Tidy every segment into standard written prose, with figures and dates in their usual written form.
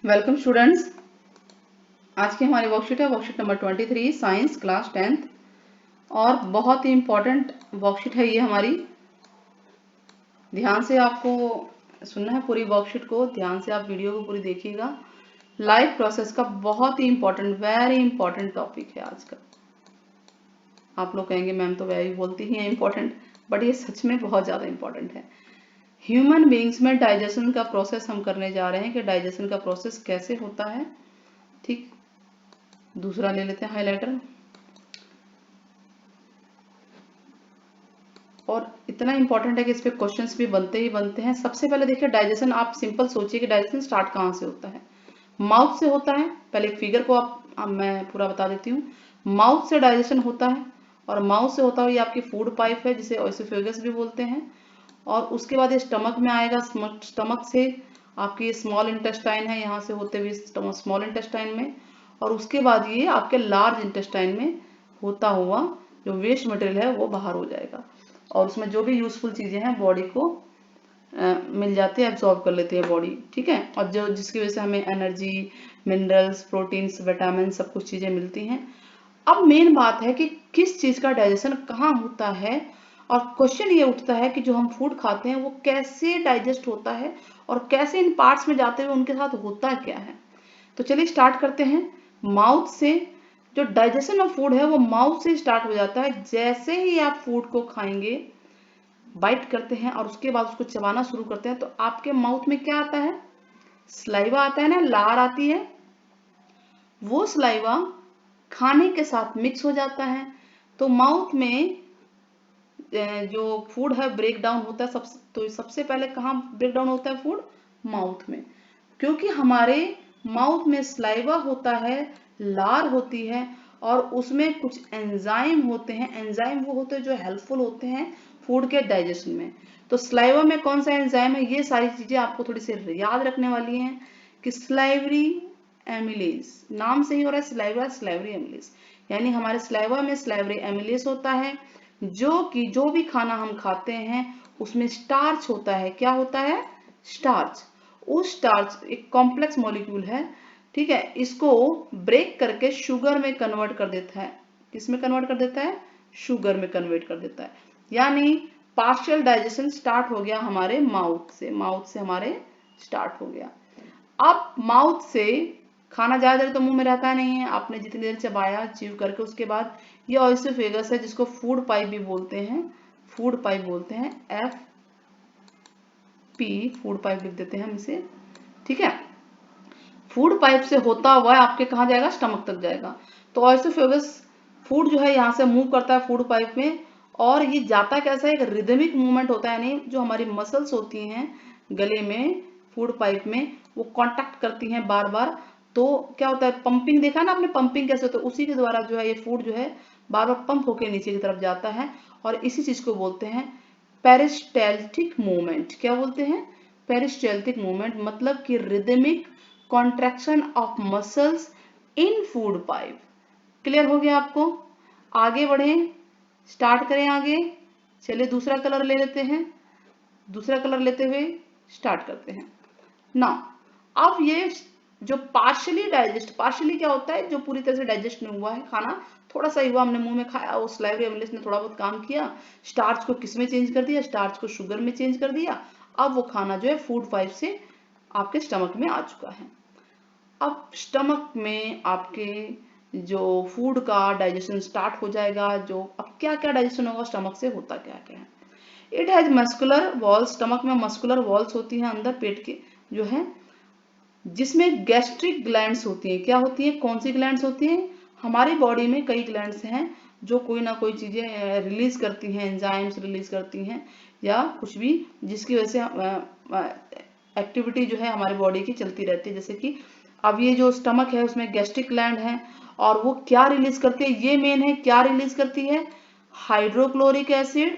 Welcome students. आज की हमारी वर्कशीट है worksheet number 23 science class 10th और बहुत ही इम्पोर्टेंट वर्कशीट है ये हमारी। ध्यान से आपको सुनना है पूरी वर्कशीट को, ध्यान से आप वीडियो को पूरी देखिएगा। लाइफ प्रोसेस का बहुत ही इम्पोर्टेंट, वेरी इंपॉर्टेंट टॉपिक है आज का। आप लोग कहेंगे मैम तो वही बोलती ही है इम्पोर्टेंट, बट ये सच में बहुत ज़्यादा इम्पोर्टेंट है। ह्यूमन बींग्स में डाइजेशन का प्रोसेस हम करने जा रहे हैं कि डाइजेशन का प्रोसेस कैसे होता है। ठीक, दूसरा ले लेते हैं हाइलाइटर। और इतना इंपॉर्टेंट है कि इस पे क्वेश्चंस भी बनते ही बनते हैं। सबसे पहले देखिए डाइजेशन, आप सिंपल सोचिए कि डाइजेशन स्टार्ट कहाँ से होता है। माउथ से होता है। पहले एक फिगर को आप मैं पूरा बता देती हूँ। माउथ से डाइजेशन होता है और माउथ से होता हुआ ये आपकी फूड पाइप है जिसे ओएसोफेगस भी बोलते हैं। और उसके बाद ये स्टमक में आएगा। स्टमक से आपकी स्मॉल इंटेस्टाइन है, यहाँ से होते हुए स्मॉल इंटेस्टाइन में, और उसके बाद ये आपके लार्ज इंटेस्टाइन में होता हुआ जो वेस्ट मटेरियल है वो बाहर हो जाएगा और उसमें जो भी यूजफुल चीजें हैं बॉडी को मिल जाती है, एब्जॉर्ब कर लेती है बॉडी। ठीक है, और जो जिसकी वजह से हमें एनर्जी, मिनरल्स, प्रोटीन्स, विटामिन सब कुछ चीजें मिलती हैं। अब मेन बात है कि किस चीज का डाइजेशन कहाँ होता है, और क्वेश्चन ये उठता है कि जो हम फूड खाते हैं वो कैसे डाइजेस्ट होता है और कैसे इन पार्ट्स में जाते हुए उनके साथ होता क्या है। तो चलिए स्टार्ट करते हैं। माउथ से जो डाइजेशन ऑफ फूड है वो माउथ से स्टार्ट हो जाता है। जैसे ही आप फूड को खाएंगे, बाइट करते हैं और उसके बाद उसको चबाना शुरू करते हैं, तो आपके माउथ में क्या आता है? स्लाइवा आता है ना, लार आती है। वो स्लाइवा खाने के साथ मिक्स हो जाता है, तो माउथ में जो फूड है ब्रेक डाउन होता है। तो सबसे पहले कहाँ ब्रेक डाउन होता है फूड? माउथ में, क्योंकि हमारे माउथ में स्लाइवा होता है, लार होती है और उसमें कुछ एंजाइम होते हैं। एंजाइम वो होते हैं जो हेल्पफुल होते हैं फूड के डाइजेशन में। तो स्लाइवा में कौन सा एंजाइम है, ये सारी चीजें आपको थोड़ी सी याद रखने वाली हैं कि स्लाइवरी एमिलेज, नाम से ही हो रहा है स्लाइवा, स्लाइवरी एमिलेज, यानी हमारे स्लाइवा में स्लाइवरी एमिलेज होता है जो कि जो भी खाना हम खाते हैं उसमें स्टार्च होता है। क्या होता है? स्टार्च। उस स्टार्च एक कॉम्प्लेक्स मॉलिक्यूल है, ठीक है, इसको ब्रेक करके शुगर में कन्वर्ट कर देता है। किसमें कन्वर्ट कर देता है? शुगर में कन्वर्ट कर देता है। यानी पार्शियल डाइजेशन स्टार्ट हो गया हमारे माउथ से, माउथ से हमारे स्टार्ट हो गया। अब माउथ से खाना ज्यादा देर तो मुंह में रहता नहीं है, आपने जितनी देर चबाया च्यू करके, उसके बाद ये ओएसोफेगस है जिसको फूड पाइप भी बोलते हैं, फूड पाइप बोलते हैं, एफ पी फूड पाइप लिख देते हैं हम इसे। ठीक है, फूड पाइप से होता हुआ आपके कहाँ जाएगा? स्टमक तक जाएगा। तो ओएसोफेगस फूड जो है यहाँ से मूव करता है फूड पाइप में, और ये जाता कैसा है? एक रिदमिक मूवमेंट होता है, यानी जो हमारी मसल्स होती हैं गले में, फूड पाइप में, वो कांटेक्ट करती हैं बार बार। तो क्या होता है? पंपिंग देखा ना आपने, पंपिंग कैसे होता है? उसी के द्वारा जो है ये फूड जो है बार बार पंप होकर नीचे की तरफ जाता है, और इसी चीज को बोलते हैं पेरिस्टैल्टिक मूवमेंट। क्या बोलते हैं? पेरिस्टैल्टिक मूवमेंट, मतलब कि rhythmic contraction of muscles in food pipe. Clear हो गया आपको? आगे बढ़े, स्टार्ट करें आगे। चलिए दूसरा कलर ले लेते हैं, दूसरा कलर लेते हुए स्टार्ट करते हैं ना। अब ये जो पार्शली डाइजेस्ट, पार्शली क्या होता है? जो पूरी तरह से डाइजेस्ट नहीं हुआ है खाना, थोड़ा सा ही हुआ, हमने मुंह में खाया, उस स्लाइवरी एमिलेज ने थोड़ा बहुत काम किया, स्टार्च को किस में चेंज कर दिया? स्टार्च को शुगर में चेंज कर दिया। अब वो खाना जो है फूड पाइप से आपके स्टमक में आ चुका है। अब स्टमक में आपके जो फूड का डाइजेशन स्टार्ट हो जाएगा। जो अब क्या क्या डाइजेशन होगा स्टमक से, होता क्या क्या है? It has muscular walls, stomach में मस्कुलर वॉल्स होती हैं अंदर पेट के जो है, जिसमें गैस्ट्रिक ग्लैंड्स होती हैं। क्या होती हैं? कौन सी ग्लैंड्स होती हैं? हमारी बॉडी में कई ग्लैंड्स हैं जो कोई ना कोई चीजें रिलीज करती हैं, एंजाइम्स रिलीज करती हैं या कुछ भी, जिसकी वजह से एक्टिविटी जो है हमारी बॉडी की चलती रहती है। जैसे कि अब ये जो स्टमक है उसमें गैस्ट्रिक ग्लैंड है, और वो क्या रिलीज करती है? ये मेन है, क्या रिलीज करती है? Hydrochloric acid,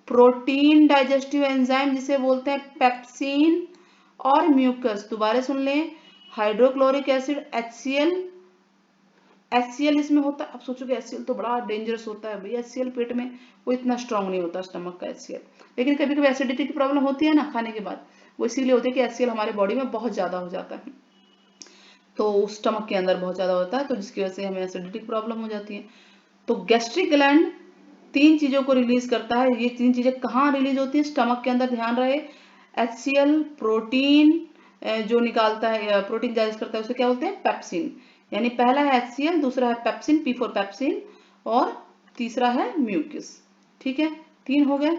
protein digestive enzyme जिसे बोलते हैं पेप्सिन, और म्यूकस। दोबारा सुन लें, हाइड्रोक्लोरिक एसिड HCl, HCl इसमें होता है। अब सोचो कि HCl तो बड़ा डेंजरस होता है भाई, HCl पेट में वो इतना स्ट्रांग नहीं होता स्टमक का HCl, लेकिन कभी कभी एसिडिटी की प्रॉब्लम होती है ना खाने के बाद, वो इसीलिए होती है कि HCl हमारे बॉडी में बहुत ज्यादा हो जाता है। तो स्टमक के अंदर बहुत ज्यादा होता है, तो जिसकी वजह से हमें एसिडिटी प्रॉब्लम हो जाती है। तो गैस्ट्रिक ग्लैंड तीन चीजों को रिलीज करता है। ये तीन चीजें कहाँ रिलीज होती है? स्टमक के अंदर, ध्यान रहे। HCl प्रोटीन जो निकालता है, प्रोटीन डाइजेस्ट करता है, उसे क्या बोलते हैं? पेप्सिन। यानी पहला है HCl, दूसरा है पेप्सिन, P4 पेप्सिन, और तीसरा है म्यूकस। ठीक है, तीन हो गए।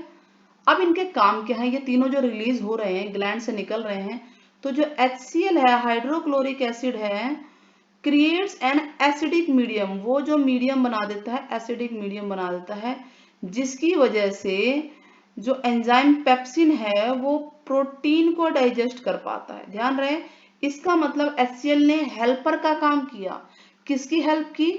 अब इनके काम क्या है? ये तीनों जो रिलीज हो रहे हैं, ग्लैंड से निकल रहे हैं, तो जो HCl है, हाइड्रोक्लोरिक एसिड है, क्रिएट्स एन एसिडिक मीडियम। वो जो मीडियम बना देता है, एसिडिक मीडियम बना देता है, जिसकी वजह से जो एंजाइम पेप्सिन है वो प्रोटीन को डाइजेस्ट कर पाता है। ध्यान रहे, इसका मतलब HCl ने हेल्पर का काम किया। किसकी हेल्प की?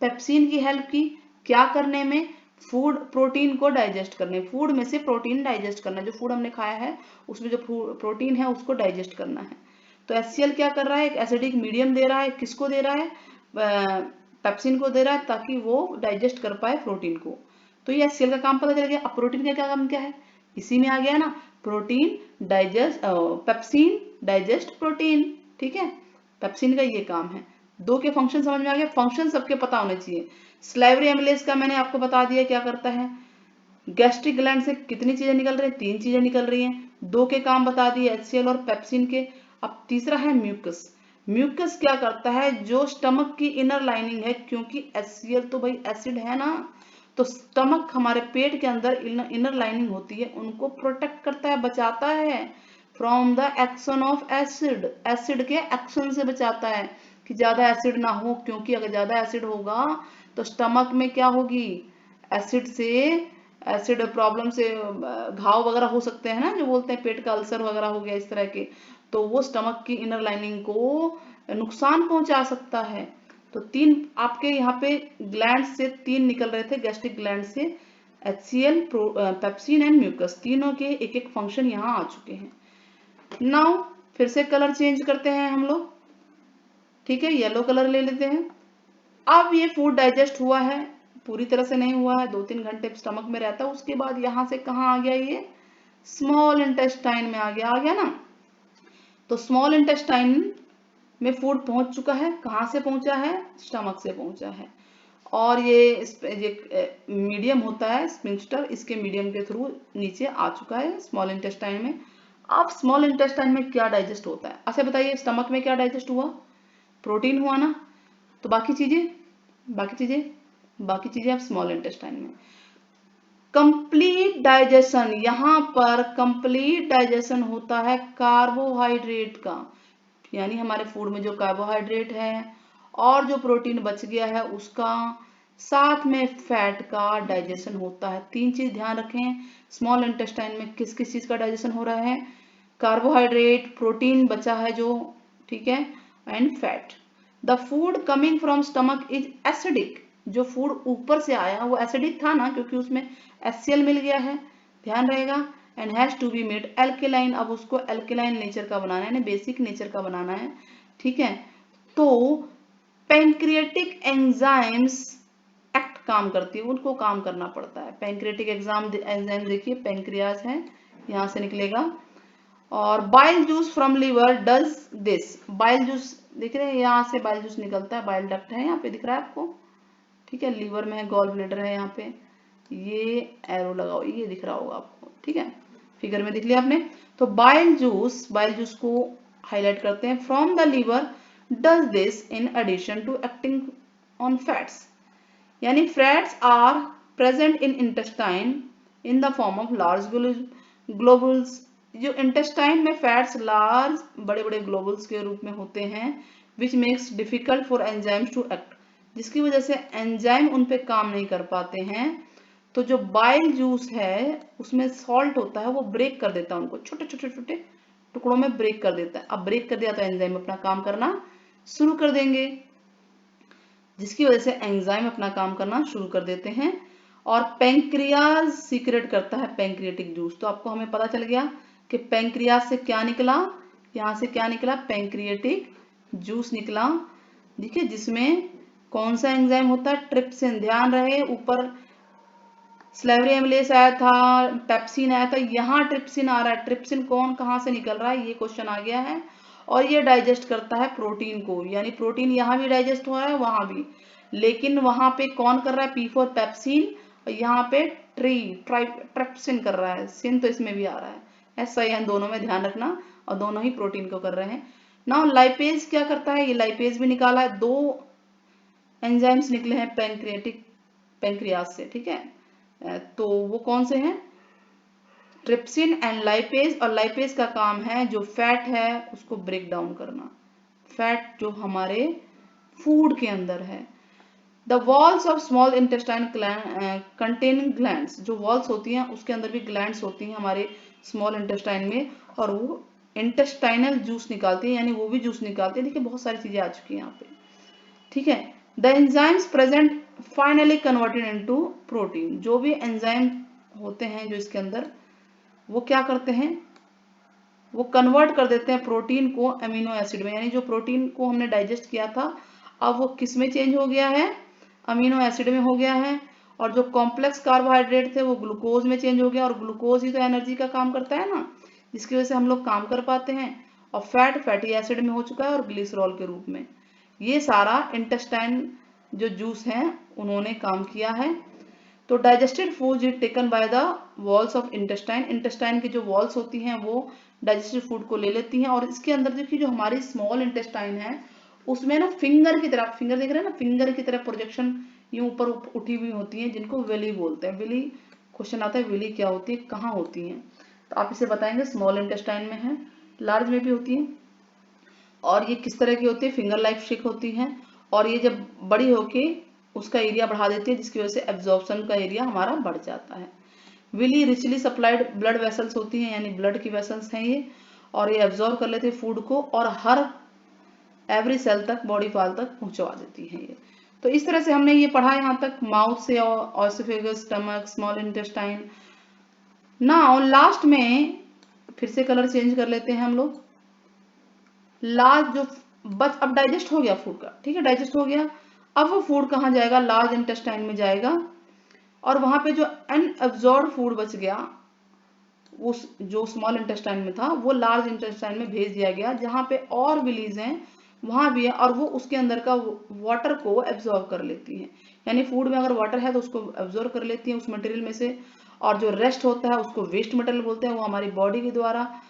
पेप्सिन की हेल्प की। क्या करने में? फूड, प्रोटीन को डाइजेस्ट करने। फूड में से प्रोटीन डाइजेस्ट करना, जो फूड हमने खाया है उसमें जो प्रोटीन है उसको डाइजेस्ट करना है। तो HCl क्या कर रहा है? एक एसिडिक मीडियम दे रहा है। किसको दे रहा है? पेप्सिन को दे रहा है, ताकि वो डाइजेस्ट कर पाए प्रोटीन को। तो ये HCl का काम पता चल गया। अब प्रोटीन का क्या काम क्या है? इसी में आ गया ना, protein digest, pepsin digest protein. ठीक है, पेप्सिन का ये काम है। दो के फंक्शन समझ में आ गया। फंक्शन सबके पता होने चाहिए। स्लाइवरी एमिलेज का मैंने आपको बता दिया क्या करता है। गैस्ट्रिक ग्लैंड से कितनी चीजें निकल रही हैं? तीन चीजें निकल रही हैं। दो के काम बता दिए, HCl और पेप्सिन के। अब तीसरा है म्यूकस। म्यूकस क्या करता है? जो स्टमक की इनर लाइनिंग है, क्योंकि HCl तो भाई एसिड है ना, तो स्टमक, हमारे पेट के अंदर इनर लाइनिंग होती है, उनको प्रोटेक्ट करता है, बचाता है from the action of acid. Acid के एक्शन से बचाता है कि ज्यादा एसिड ना हो, क्योंकि अगर ज्यादा एसिड होगा तो स्टमक में क्या होगी? एसिड से, एसिड प्रॉब्लम से घाव वगैरह हो सकते हैं ना, जो बोलते हैं पेट का अल्सर वगैरह हो गया इस तरह के, तो वो स्टमक की इनर लाइनिंग को नुकसान पहुंचा सकता है। तो तीन आपके यहाँ पे ग्लैंड से तीन निकल रहे थे, गैस्ट्रिक ग्लैंड से, HCl, पेप्सिन एंड म्यूकस, तीनों के एक एक फंक्शन यहाँ आ चुके हैं। नाउ फिर से कलर चेंज करते हैं हम लोग। ठीक है, येलो कलर ले लेते हैं। अब ये फूड डाइजेस्ट हुआ है, पूरी तरह से नहीं हुआ है, 2-3 घंटे स्टमक में रहता है, उसके बाद यहाँ से कहाँ आ गया? ये स्मॉल इंटेस्टाइन में आ गया ना। तो स्मॉल इंटेस्टाइन में फूड पहुंच चुका है। कहाँ से पहुंचा है? स्टमक से पहुंचा है। और ये मीडियम होता है स्फिंक्टर, इसके मीडियम के थ्रू नीचे आ चुका है स्मॉल इंटेस्टाइन में। अब स्मॉल इंटेस्टाइन में क्या डाइजेस्ट होता है? अच्छा बताइए, स्टमक में क्या डाइजेस्ट हुआ? प्रोटीन हुआ ना। तो बाकी चीजें अब स्मॉल इंटेस्टाइन में। कंप्लीट डाइजेशन, यहां पर कंप्लीट डाइजेशन होता है कार्बोहाइड्रेट का, यानी हमारे फूड में जो कार्बोहाइड्रेट है और जो प्रोटीन बच गया है उसका, साथ में फैट का डाइजेशन होता है। तीन चीज ध्यान रखें, स्मॉल इंटेस्टाइन में किस किस चीज का डाइजेशन हो रहा है? कार्बोहाइड्रेट, प्रोटीन बचा है जो, ठीक है, and fat. The food coming from stomach is acidic. जो फूड ऊपर से आया वो एसिडिक था ना, क्योंकि उसमें HCl मिल गया है, ध्यान रहेगा। And has to be made alkaline. अब उसको एल्केलाइन नेचर का बनाना है, बेसिक नेचर का बनाना है। ठीक है, तो पैंक्रियाटिक एंजाइम्स एक्ट काम करती है, उनको काम करना पड़ता है। पैंक्रियाटिक एंजाइम देखिए, पैंक्रियास है, यहां से निकलेगा। और bile juice from liver does this. Bile juice दिख रहे हैं, यहाँ से बाइल जूस निकलता है, बाइल डक्ट है, यहाँ पे दिख रहा है आपको। ठीक है, लीवर में है, गॉल ब्लैडर है यहाँ पे, ये एरो लगाओ, ये दिख रहा होगा आपको। ठीक है, फिगर में दिख लिया आपने। तो बाइल जूस को हाईलाइट करते हैं। From the liver does this in addition to acting on fats, यानी fats are present in intestine in the form of large globules. जो इंटेस्टाइन में फैट्स लार्ज, बड़े बड़े ग्लोबुल्स के रूप में होते हैं, which makes difficult for enzymes to act, जिसकी वजह से एंजाइम उन पे काम नहीं कर पाते हैं। तो जो बाइल जूस है उसमें सॉल्ट होता है, वो ब्रेक कर देता है उनको, छोटे छोटे छोटे टुकड़ों में ब्रेक कर देता है। अब ब्रेक कर दिया तो एंजाइम अपना काम करना शुरू कर देंगे, जिसकी वजह से एंजाइम अपना काम करना शुरू कर देते हैं। और पैंक्रियाज सीक्रेट करता है पैंक्रियाटिक जूस। तो आपको हमें पता चल गया कि पैंक्रियाज से क्या निकला, यहां से क्या निकला? पैंक्रियाटिक जूस निकला। देखिए, जिसमें कौन सा एंजाइम होता है? ट्रिप्सिन। ध्यान रहे, ऊपर स्लेवरी एमिलेस आया था, पेप्सिन आया था, यहाँ ट्रिप्सिन आ रहा है। ट्रिप्सिन कौन, कहाँ से निकल रहा है? ये क्वेश्चन आ गया है। और ये डाइजेस्ट करता है प्रोटीन को, यानी प्रोटीन यहाँ भी डाइजेस्ट हो रहा है वहां भी, लेकिन वहां पे कौन कर रहा है, P4 पेप्सिन, और यहाँ पे ट्रिप्सिन कर रहा है। सिन तो इसमें भी आ रहा है, ऐसा ही दोनों में ध्यान रखना, और दोनों ही प्रोटीन को कर रहे हैं। नाउ लाइपेज क्या करता है, ये लाइपेज भी निकाला है, 2 एंजाइम्स निकले हैं पैंक्रियाज से, ठीक है। तो वो कौन से हैं, ट्रिप्सिन एंड लाइपेज। और लाइपेज का काम है जो फैट है उसको ब्रेक डाउन करना, फैट जो हमारे फूड के अंदर है। The walls of small intestine containing glands, जो वॉल्स होती हैं उसके अंदर भी ग्लैंड्स होती हैं हमारे स्मॉल इंटेस्टाइन में, और वो इंटेस्टाइनल जूस निकालती है, यानी वो भी जूस निकालती है। देखिए बहुत सारी चीजें आ चुकी हैं यहाँ पे, ठीक है। The enzymes present finally converted into protein, जो भी एंजाइम होते हैं जो इसके अंदर, वो क्या करते हैं, वो कन्वर्ट कर देते हैं प्रोटीन को अमीनो एसिड में, यानी जो प्रोटीन को हमने डाइजेस्ट किया था अब वो किस में चेंज हो गया है, अमीनो एसिड में हो गया है। और जो कॉम्प्लेक्स कार्बोहाइड्रेट थे वो ग्लूकोज में चेंज हो गया, और ग्लूकोज ही तो एनर्जी का काम करता है ना, जिसकी वजह से हम लोग काम कर पाते हैं। और फैट फैटी एसिड में हो चुका है और ग्लिसरॉल के रूप में। ये सारा इंटेस्टाइन जो जूस है उन्होंने काम किया है। तो digested food is taken by the walls of intestine, intestine की जो वॉल्स होती हैं वो डाइजेस्टेड फूड को ले लेती हैं। और इसके अंदर देखिए जो हमारी स्मॉल इंटेस्टाइन है उसमें ना फिंगर की तरह, फिंगर देख रहे हैं ना, फिंगर की तरह प्रोजेक्शन यूं ऊपर उठी हुई होती है, जिनको विली बोलते हैं। विली क्वेश्चन आता है, विली क्या होती है, कहाँ होती है, तो आप इसे बताएंगे स्मॉल इंटेस्टाइन में है, लार्ज में भी होती है। और ये किस तरह की होती है, फिंगर लाइक शेप होती है, और ये जब बड़ी होके उसका एरिया बढ़ा देती है, जिसकी वजह से एब्जॉर्प्शन का एरिया हमारा बढ़ जाता है। Villi richly supplied blood vessels होती हैं, यानी ब्लड की वेसल्स हैं ये, और ये एब्जॉर्ब कर लेते हैं फूड को और हर एवरी सेल तक, बॉडी पार्ट तक पहुंचवा देती है ये। तो इस तरह से हमने ये पढ़ा यहाँ तक, माउथ से oesophagus, stomach, small intestine. Now last में फिर से कलर चेंज कर लेते हैं हम लोग। लार्ज जो बच, अब डाइजेस्ट हो गया फूड का, ठीक है, डाइजेस्ट हो गया। अब वो फूड कहाँ जाएगा, लार्ज इंटेस्टाइन में जाएगा, और वहां पे जो अनअब्जॉर्ब फूड बच गया उस जो स्मॉल इंटेस्टाइन में था वो लार्ज इंटेस्टाइन में भेज दिया गया, जहां पे और विलीज हैं वहां भी है, और वो उसके अंदर का वाटर को एब्जॉर्ब कर लेती हैं। यानी फूड में अगर वाटर है तो उसको एब्जॉर्ब कर लेती हैं उस मटेरियल में से, और जो रेस्ट होता है उसको वेस्ट मटेरियल बोलते हैं, वो हमारी बॉडी के द्वारा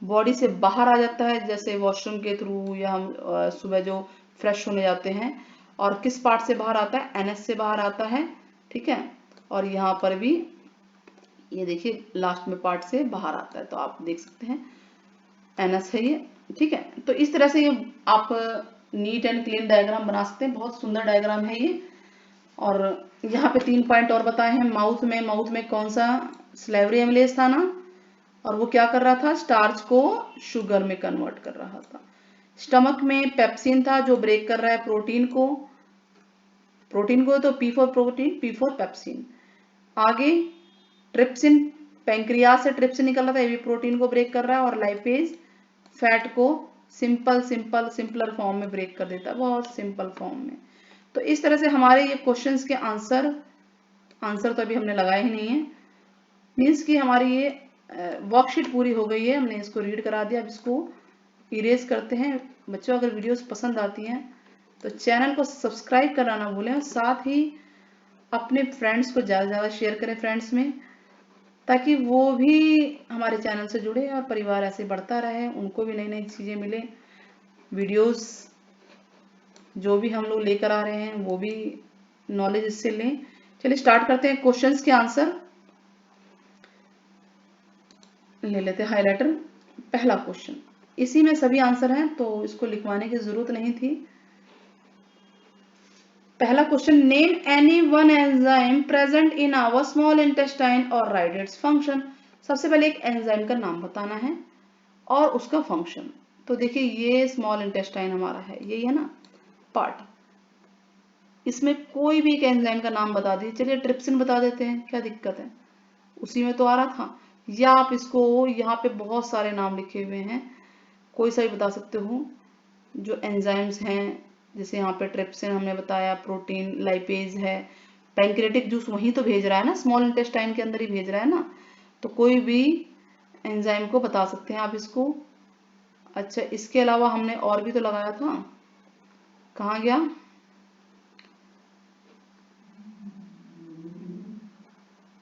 बॉडी से बाहर आ जाता है, जैसे वॉशरूम के थ्रू, या हम सुबह जो फ्रेश होने जाते हैं। और किस पार्ट से बाहर आता है, एनएस से बाहर आता है, ठीक है। और यहाँ पर भी ये देखिए लास्ट में पार्ट से बाहर आता है, तो आप देख सकते हैं एनएस है ये, ठीक है। तो इस तरह से ये आप नीट एंड क्लीन डायग्राम बना सकते हैं, बहुत सुंदर डायग्राम है ये। और यहाँ पे 3 पॉइंट और बताए हैं। माउथ में कौन सा, स्लेवरी एमिलेज था ना, और वो क्या कर रहा था, स्टार्च को शुगर में कन्वर्ट कर रहा था। स्टमक में पेप्सिन था जो ब्रेक कर रहा है प्रोटीन को तो P4 प्रोटीन, P4 पेप्सिन। आगे ट्रिप्सिन, पैंक्रियाज से ट्रिप्सिन निकल रहा था, ये भी प्रोटीन को ब्रेक कर रहा है। और लाइपेज फैट को सिंपलर फॉर्म में ब्रेक कर देता है, बहुत सिंपल फॉर्म में। तो इस तरह से हमारे ये क्वेश्चंस के आंसर तो अभी हमने लगाए ही नहीं है, मीन्स कि हमारी ये वर्कशीट पूरी हो गई है, हमने इसको रीड करा दिया। अब इसको इरेज करते हैं। बच्चों अगर वीडियोस पसंद आती हैं तो चैनल को सब्सक्राइब करना ना भूलें, और साथ ही अपने फ्रेंड्स को ज़्यादा से ज़्यादा शेयर करें फ्रेंड्स में, ताकि वो भी हमारे चैनल से जुड़े और परिवार ऐसे बढ़ता रहे, उनको भी नई नई चीज़ें मिले, वीडियोस जो भी हम लोग लेकर आ रहे हैं वो भी नॉलेज इससे लें। चलिए स्टार्ट करते हैं क्वेश्चंस के आंसर। ले लेते हैं हाइलाइटर। पहला क्वेश्चन, इसी में सभी आंसर हैं तो इसको लिखवाने की जरूरत नहीं थी। पहला question, name any one enzyme present in our small intestine और राइट इट्स फंक्शन। सबसे पहले एक एंजाइम का नाम बताना है और उसका फंक्शन। तो देखिए ये स्मॉल इंटेस्टाइन हमारा है, यही है ना पार्ट, इसमें कोई भी एक एंजाइम का नाम बता दीजिए। चलिए ट्रिप्सिन बता देते हैं, क्या दिक्कत है, उसी में तो आ रहा था। या आप इसको, यहाँ पे बहुत सारे नाम लिखे हुए हैं, कोई सा भी बता सकते हो जो एंजाइम्स हैं। जैसे यहाँ पे ट्रिप्सिन हमने बताया, प्रोटीन, लाइपेज है, पैंक्रेटिक जूस वहीं तो भेज रहा है ना, स्मॉल इंटेस्टाइन के अंदर ही भेज रहा है ना, तो कोई भी एंजाइम को बता सकते हैं आप इसको। अच्छा, इसके अलावा हमने और भी तो लगाया था, कहाँ गया?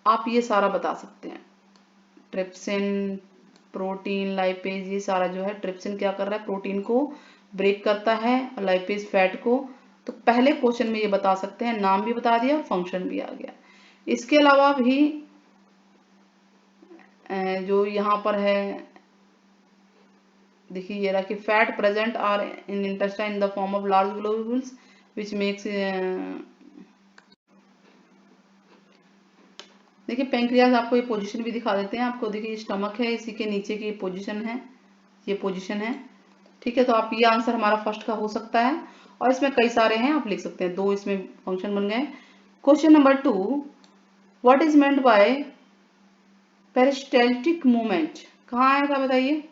आप ये सारा बता सकते हैं, ट्रिप्सिन, प्रोटीन, लाइपेज, ये सारा जो है, ट्रिप्सिन क्या कर रहा है, प्रोटीन को ब्रेक करता है, और लाइपेज फैट को। तो पहले क्वेश्चन में ये बता सकते हैं, नाम भी बता दिया और फंक्शन भी आ गया। इसके अलावा भी जो यहाँ पर है, देखिए ये रहा कि fat present are in intestine in the form of large globules which makes, देखिए पेंक्रियाज आपको ये पोजीशन भी दिखा देते हैं आपको। देखिए ये स्टमक है, इसी के नीचे की पोजीशन है, ये पोजीशन है, ठीक है। तो आप, ये आंसर हमारा फर्स्ट का हो सकता है, और इसमें कई सारे हैं, आप लिख सकते हैं, 2 इसमें फंक्शन बन गए। Question number 2, what is meant by peristaltic movement, कहाँ आया था बताइए?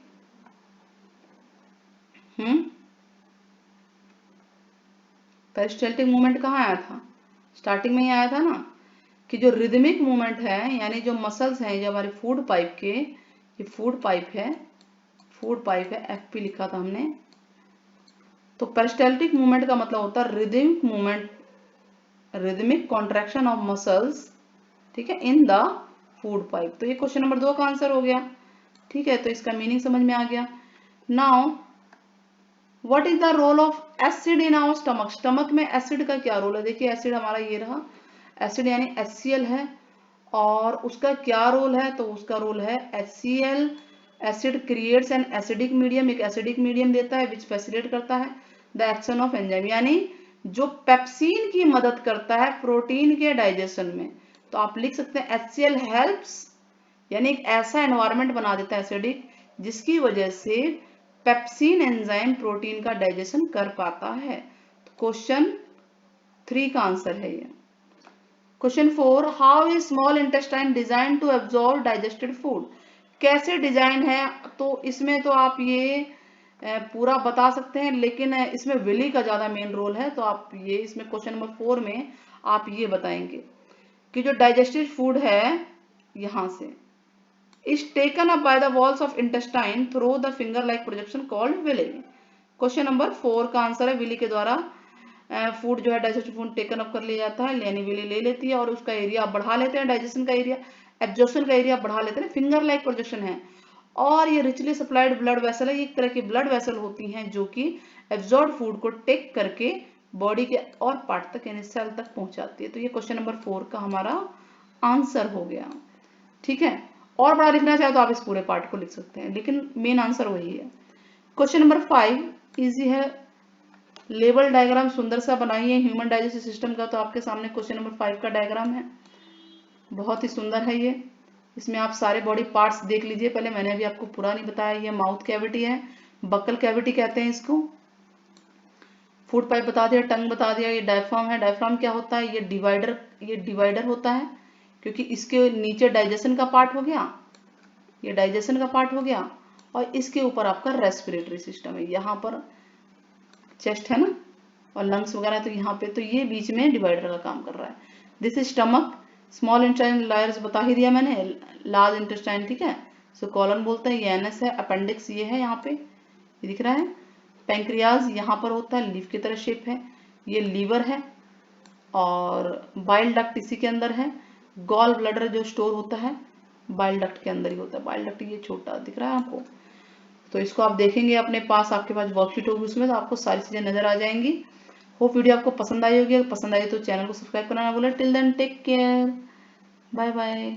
पेरिस्टैल्टिक मूवमेंट कहाँ आया था? स्टार्टिंग में ही आया था ना, कि जो रिदमिक मूवमेंट है, यानी जो मसल्स हैं, जो हमारे फूड पाइप के, ये फूड पाइप है, फूड पाइप है, एफपी लिखा था हमने। तो पेरिस्टैल्टिक मूवमेंट का मतलब होता है rhythmic movement, rhythmic contraction of muscles, ठीक है, इन द फूड पाइप। तो ये क्वेश्चन नंबर 2 का आंसर हो गया, ठीक है। तो इसका मीनिंग समझ में आ गया। Now what is the role of acid in our stomach, stomach में एसिड का क्या रोल है? देखिए एसिड हमारा ये रहा, एसिड यानी HCl है, और उसका क्या रोल है? तो उसका रोल है HCl, acid creates an acidic medium, एक एसिडिक मीडियम देता है विच फैसिलिटेट करता है द एक्शन ऑफ एंजाइम, यानी जो पेप्सिन की मदद करता है प्रोटीन के डाइजेशन में। तो आप लिख सकते हैं HCl हेल्प्स, यानी एक ऐसा एनवायरनमेंट बना देता है एसिडिक, जिसकी वजह से पेप्सिन एंजाइम प्रोटीन का डाइजेशन कर पाता है। तो क्वेश्चन 3 का आंसर है ये। Question 4, how is small intestine design to absorb digested food, कैसे डिजाइन है? तो इसमें तो आप ये पूरा बता सकते हैं, लेकिन इसमें विली का ज्यादा मेन रोल है। तो आप ये इसमें क्वेश्चन नंबर 4 में आप ये बताएंगे कि जो डाइजेस्टेड फूड है यहां से is taken up by the walls of intestine through the finger like projection called villi। Question number 4 का आंसर है, विली के द्वारा फूड जो है डाइजेस्टेड फूड टेकन अप कर लिया जाता है, यानी विली ले लेती है और उसका एरिया बढ़ा लेते हैं, डाइजेशन का एरिया, एब्जॉर्प्शन का एरिया बढ़ा लेते हैं, फिंगर लाइक प्रोजेक्शन है। और ये रिचली सप्लाइड ब्लड वेसल है, ये एक तरह की ब्लड वेसल होती हैं जो कि एब्जॉर्ब फूड को टेक करके बॉडी के और पार्ट तक, यानी सेल तक पहुंचाती है। तो ये क्वेश्चन नंबर 4 का हमारा आंसर हो गया, ठीक है। और बड़ा लिखना चाहे तो आप इस पूरे पार्ट को लिख सकते हैं, लेकिन मेन आंसर वही है। क्वेश्चन नंबर 5 इजी है, लेवल डायग्राम सुंदर सा बनाइए ह्यूमन डाइजेस्टिव सिस्टम का। तो आपके सामने क्वेश्चन नंबर 5 का डायग्राम है, बहुत ही सुंदर है ये। इसमें आप सारे बॉडी पार्ट्स देख लीजिए। पहले मैंने अभी आपको पूरा नहीं बताया, ये माउथ कैविटी है, बक्कल कैविटी कहते हैं इसको, फूड पाइप बता दिया, टंग बता दिया, ये डायफ्राम है। डायफ्राम क्या होता है? ये डिवाइडर होता है, क्योंकि इसके नीचे डाइजेशन का पार्ट हो गया, ये डाइजेशन का पार्ट हो गया, और इसके ऊपर आपका रेस्पिरेटरी सिस्टम है, यहाँ पर चेस्ट है ना, और लंग्स वगैरह, तो यहाँ पे, तो ये बीच में डिवाइडर का काम कर रहा है। This is stomach, small intestine lawyers बता ही दिया मैंने, लार्ज इंटेस्टाइन, ठीक है, सो कॉलन बोलते हैं, ये एनएस है, अपेंडिक्स ये है, यहाँ पे ये दिख रहा है, पैंक्रियाज यहाँ पर होता है, लीफ की तरह शेप है, ये लीवर है, और बाइल डक्ट इसी के अंदर है, गॉल ब्लडर जो स्टोर होता है बाइल डक्ट के अंदर ही होता है, बाइल डक्ट ये छोटा दिख रहा है आपको। तो इसको आप देखेंगे अपने पास, आपके पास वर्कशीट होगी, उसमें तो आपको सारी चीजें नजर आ जाएंगी। होप वीडियो आपको पसंद आई होगी, अगर पसंद आई तो चैनल को सब्सक्राइब करना ना भूलें। Till then take care, bye bye.